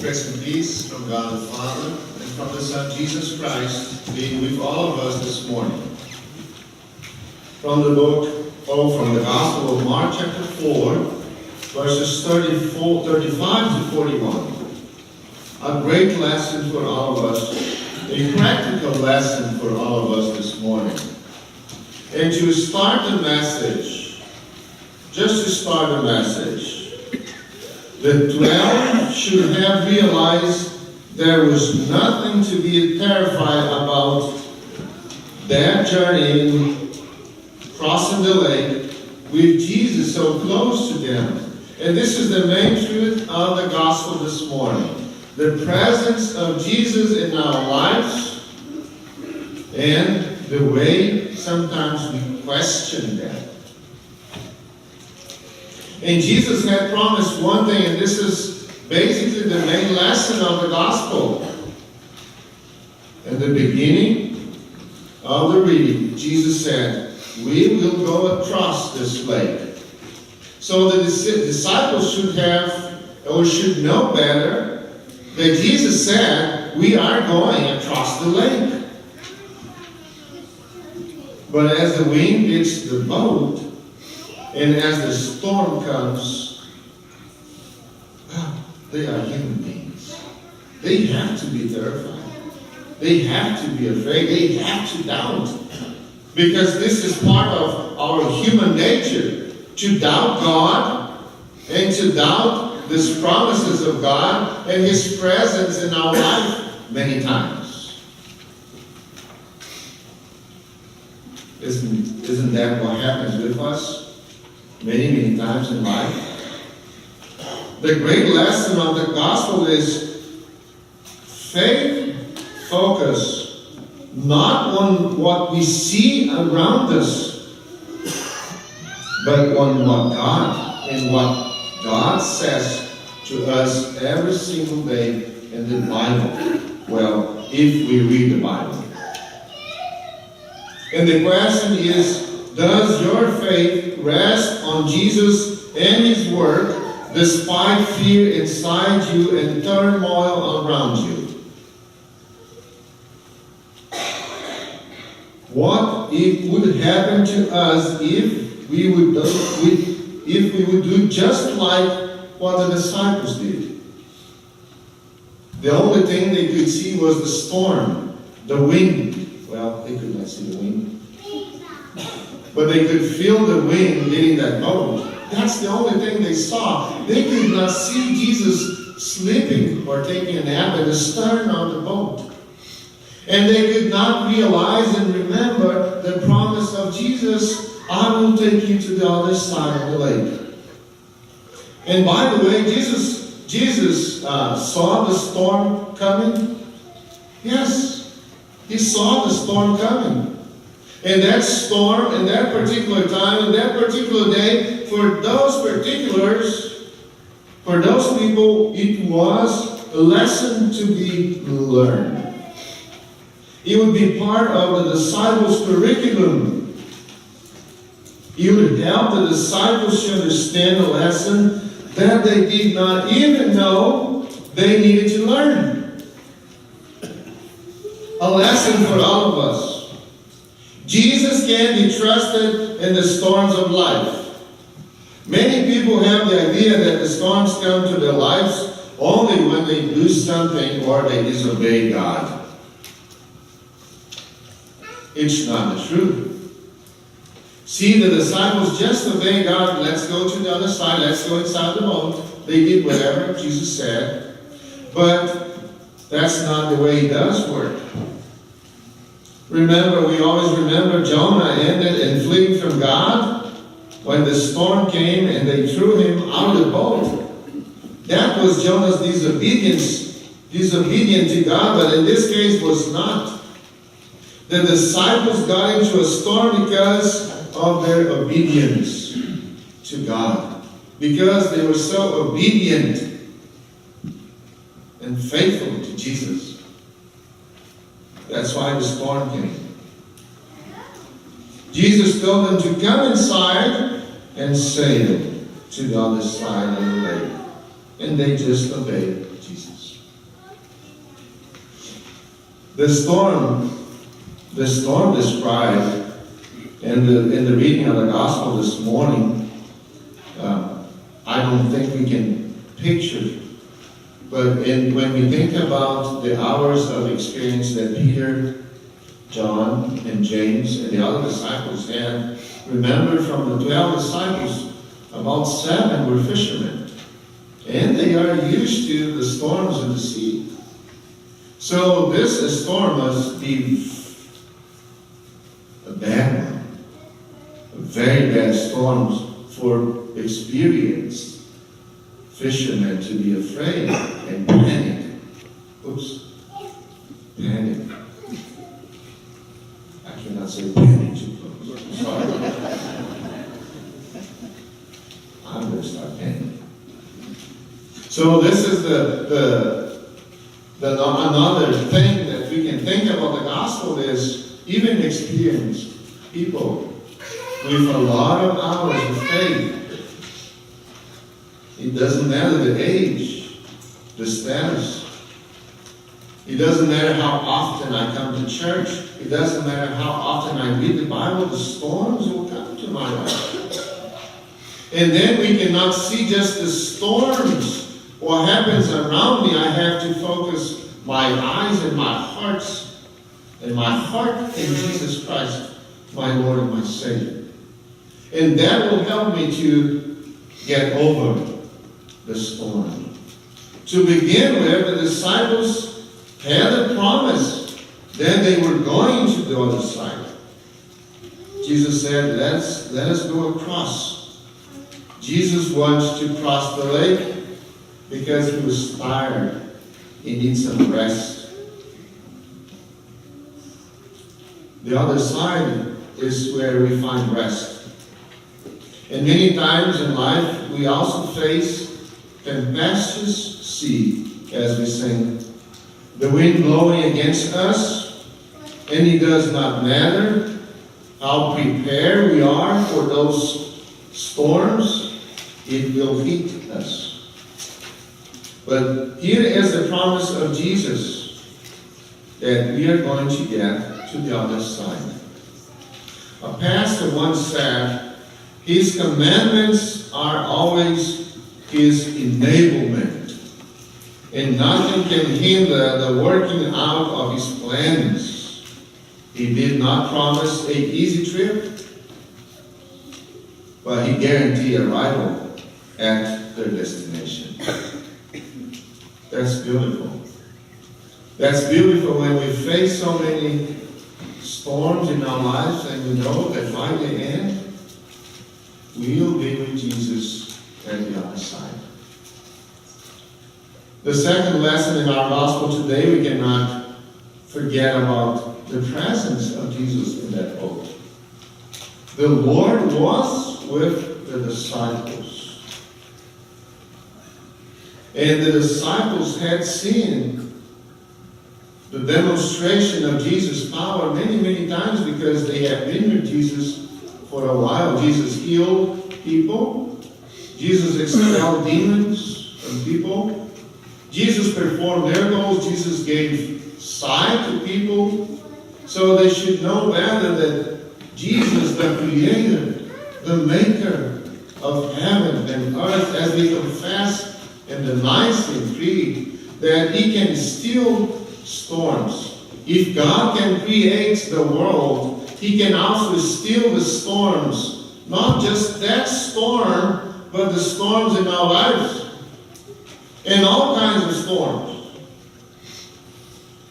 Grace and peace from God the Father and from the Son Jesus Christ be with all of us this morning. From the Gospel of Mark chapter 4, verses 35 to 41. A great lesson for all of us, a practical lesson for all of us this morning. And to start the message, the 12 should have realized there was nothing to be terrified about their journey crossing the lake with Jesus so close to them. And this is the main truth of the gospel this morning. The presence of Jesus in our lives and the way sometimes we question that. And Jesus had promised one thing, and this is basically the main lesson of the gospel. In the beginning of the reading, Jesus said, we will go across this lake. So the disciples should know better that Jesus said, we are going across the lake. But as the wind hits the boat, and as the storm comes, they are human beings. They have to be terrified. They have to be afraid. They have to doubt. Because this is part of our human nature, to doubt God and to doubt the promises of God and His presence in our life many times. Isn't that what happens with us? Many times in life. The great lesson of the gospel is faith focus not on what we see around us, but on what God says to us every single day in the Bible. Well, if we read the Bible. And the question is, does your faith rest on Jesus and His work despite fear inside you and turmoil around you? What would happen to us if we would do just like what the disciples did? The only thing they could see was the storm, the wind. Well, they could not see the wind. But they could feel the wind hitting that boat. That's the only thing they saw. They could not see Jesus sleeping or taking a nap in the stern of the boat. And they could not realize and remember the promise of Jesus, I will take you to the other side of the lake. And by the way, Jesus saw the storm coming. Yes, He saw the storm coming. And that storm, in that particular time, in that particular day, for those people, it was a lesson to be learned. It would be part of the disciples' curriculum. It would help the disciples to understand a lesson that they did not even know they needed to learn. A lesson for all of us. Jesus can be trusted in the storms of life. Many people have the idea that the storms come to their lives only when they do something or they disobey God. It's not the truth. See, the disciples just obeyed God. Let's go to the other side. Let's go inside the boat. They did whatever Jesus said. But that's not the way it does work. Remember, we always remember Jonah ended in fleeing from God when the storm came and they threw him out of the boat. That was Jonah's disobedience to God, but in this case was not. The disciples got into a storm because of their obedience to God. Because they were so obedient and faithful to Jesus. That's why the storm came. Jesus told them to come inside and sail to the other side of the lake. And they just obeyed Jesus. The storm described in the reading of the gospel this morning, I don't think we can picture. But when we think about the hours of experience that Peter, John, and James, and the other disciples had, remember from the 12 disciples, about 7 were fishermen. And they are used to the storms in the sea. So this storm must be a bad one. A very bad storm for experienced fishermen to be afraid and panic. Oops. Panic. I cannot say panic too close. Sorry. I'm going to start panicking. So this is another thing that we can think about the gospel is even experienced people with a lot of hours of faith. It doesn't matter the age, the status. It doesn't matter how often I come to church. It doesn't matter how often I read the Bible. The storms will come to my life. And then we cannot see just the storms. What happens around me, I have to focus my eyes and my heart in Jesus Christ, my Lord and my Savior. And that will help me to get over the storm. To begin with, the disciples had a promise that they were going to the other side. Jesus said, let us go across. Jesus wants to cross the lake because he was tired. He needs some rest. The other side is where we find rest. And many times in life, we also face tempestuous sea, as we sing. The wind blowing against us, and it does not matter how prepared we are for those storms, it will hit us. But here is the promise of Jesus that we are going to get to the other side. A pastor once said, his commandments are always his enablement, and nothing can hinder the working out of his plans. He did not promise an easy trip, but he guaranteed arrival at their destination. That's beautiful. That's beautiful when we face so many storms in our lives and we know that by the end, we'll be with Jesus at the other side. The second lesson in our gospel today, we cannot forget about the presence of Jesus in that boat. The Lord was with the disciples. And the disciples had seen the demonstration of Jesus' power many, many times because they had been with Jesus for a while. Jesus healed people. Jesus expelled demons from people. Jesus performed miracles. Jesus gave sight to people. So they should know better that Jesus, the Creator, the Maker of heaven and earth, as we confess in the Nicene Creed, that He can still storms. If God can create the world, He can also still the storms. Not just that storm, but the storms in our lives. And all kinds of storms.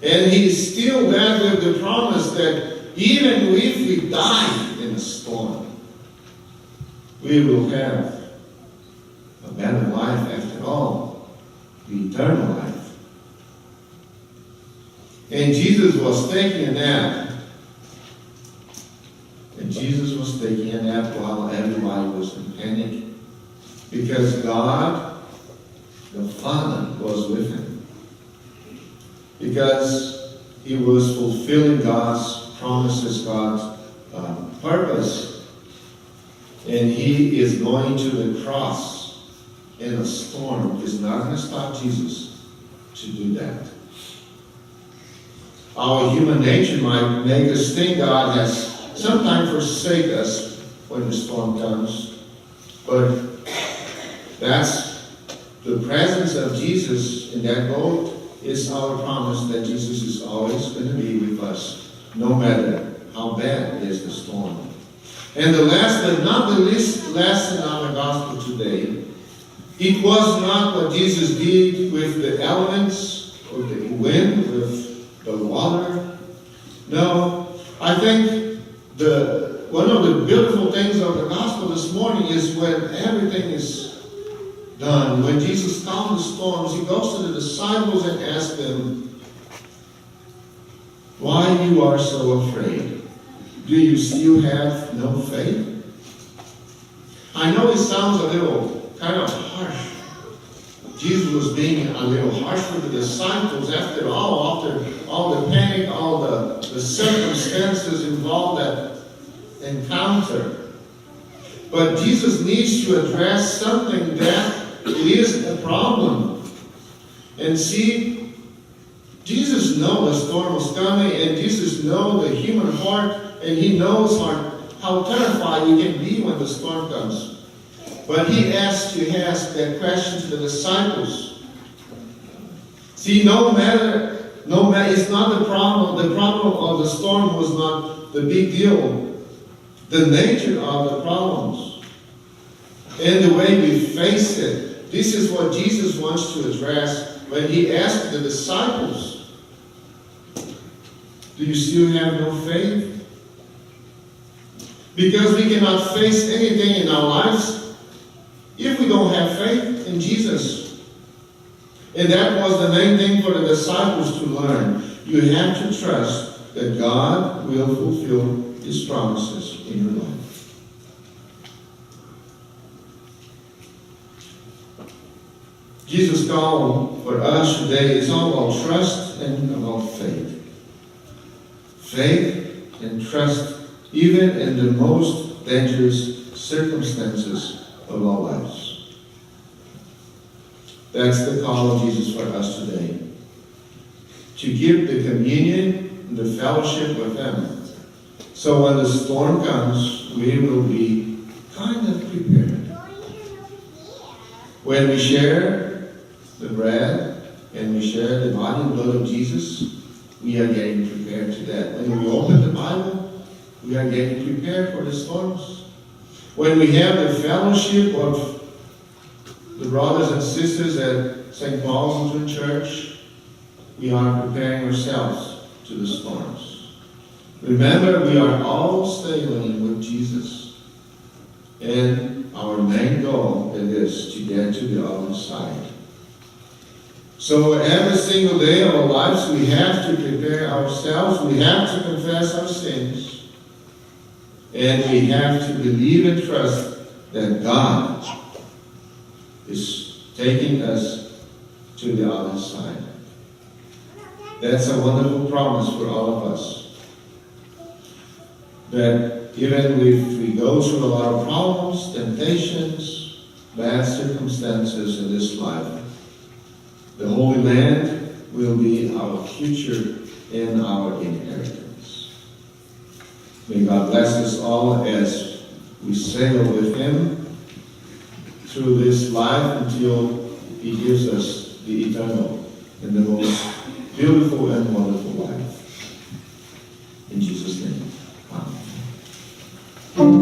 And He is still there with the promise that even if we die in a storm, we will have a better life after all, the eternal life. And Jesus was taking a nap. And Jesus was taking a nap while everybody was in panic. Because God, the Father, was with him. Because he was fulfilling God's promises, God's purpose. And he is going to the cross in a storm. It's not going to stop Jesus to do that. our human nature might make us think God has sometimes forsaken us when the storm comes. But that's the presence of Jesus in that boat is our promise that Jesus is always going to be with us, no matter how bad is the storm. And the last but not the least lesson on the gospel today, it was not what Jesus did with the elements, with the wind, with the water. No, I think one of the beautiful things of the gospel this morning is when everything is done. When Jesus calmed the storms, he goes to the disciples and asks them, why you are so afraid? Do you still have no faith? I know it sounds a little kind of harsh. Jesus was being a little harsh with the disciples after all the panic, all the circumstances involved that encounter. But Jesus needs to address something that is a problem. And see, Jesus knows the storm was coming, and Jesus knows the human heart, and he knows how terrified you can be when the storm comes. But he asked that question to the disciples. See, no matter, it's not the problem. The problem of the storm was not the big deal. The nature of the problems and the way we face it. This is what Jesus wants to address when he asked the disciples, do you still have no faith? Because we cannot face anything in our lives if we don't have faith in Jesus. And that was the main thing for the disciples to learn. You have to trust that God will fulfill his promises in your life. Jesus' call for us today is all about trust and about faith. Faith and trust even in the most dangerous circumstances of our lives. That's the call of Jesus for us today. To give the communion and the fellowship with Him. So when the storm comes, we will be kind of prepared. When we share the bread and we share the body and blood of Jesus, we are getting prepared to that. When we open the Bible, we are getting prepared for the storms. When we have the fellowship of the brothers and sisters at St. Paul's Lutheran Church, we are preparing ourselves to the storms. Remember, we are all sailing with Jesus. And our main goal is to get to the other side. So every single day of our lives, we have to prepare ourselves. We have to confess our sins. And we have to believe and trust that God is taking us to the other side. That's a wonderful promise for all of us. That even if we go through a lot of problems, temptations, bad circumstances in this life, the Holy Land will be our future and our inheritance. May God bless us all as we sail with Him through this life until He gives us the eternal and the most beautiful and wonderful life. In Jesus' name, amen.